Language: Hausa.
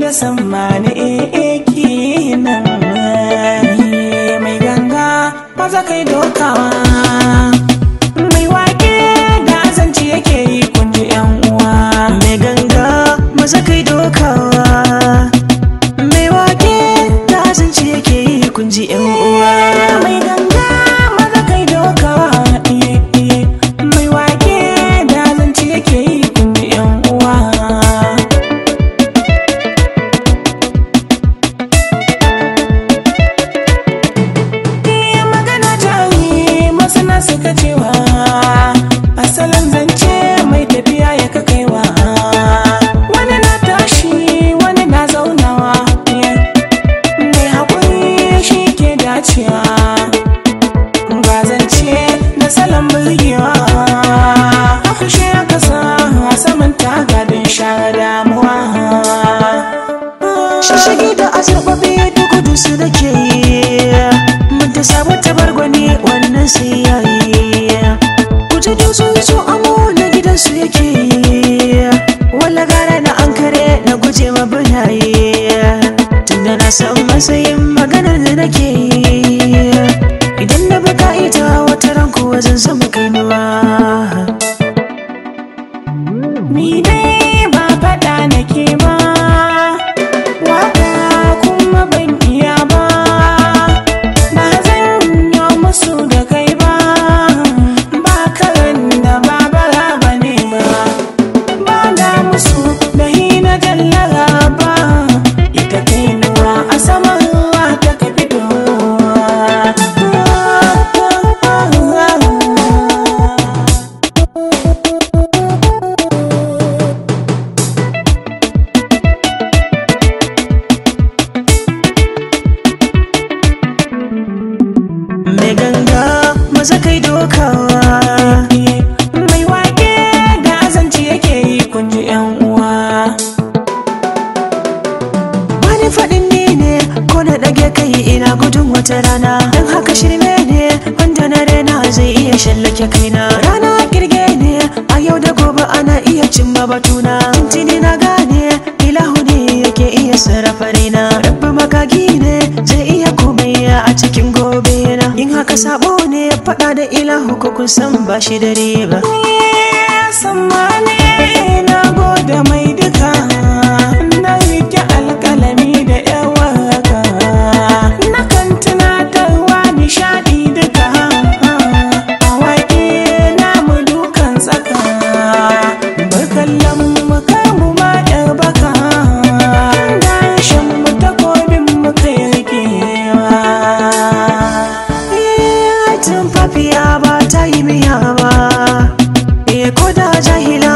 da sammani kenan. Mai ganga maza kai dokawa, mai wake da azanci yake yi kunji yan uwa. Mai ganga maza kai dokawa, mai wake da azanci yake yi kunji yan uwa. Mai ganga maza kai dokawa, mai wake da azanci yake yi kunji yan uwa. Suka cewa asalin zance mai tafiya ya kakaiwa, wani na tashi wani na zaunawa, mai haƙuri shi ke dacewa, ga zance da salon burgewa, haka shi ya kasa a saman tagadin share damuwa. Shishigi da azurbaɓe da gudu su da ke yi, mun ta samu tabargwani wannan sai yayi. Kuce da sun so amo na gidansu yake yi, walla gara na an kare na guje ma bulaye, tunda na san matsayin maganar da nake yi. Idan na baka ita wata ran kuwa zan zama kainuwa. Ni dai ba faɗa nake ba, waka kuma ban iya ba, ba zan yi musu da kai ba, ba karan da ba bara ba ne ba, ba da musu da hina jallara ba, ita kainuwa a saman ruwa ta ka fito. Mai ganga maza kai dokawa, mai wake da azanci yake yi kunji yan uwa. wani faɗin ne ko na ɗage kai ina gudun wata rana, don haka shirme ne wanda na rena zai iya shallake kaina. Rana kirge ne a yau da gobe ana iya cimma batuna, tuni na gane ilahu ne yake iya sarrafa raina. Rabbi makagi ne zai iya komai a cikin gobe na, yin haka sabo ne faɗa da ilahu ko kun san ba shi da riba. Sammani na gode mai duka, na rike alƙalami da yawaka, na kan tunatarwa nishaɗi duka, a waƙe na mu dukan tsaka, bar kallon mu kamu ma ƴar baka, gashin mu takobin mu kai rikewa. Tun fafiya ba ta yi miya ba, ko da jahila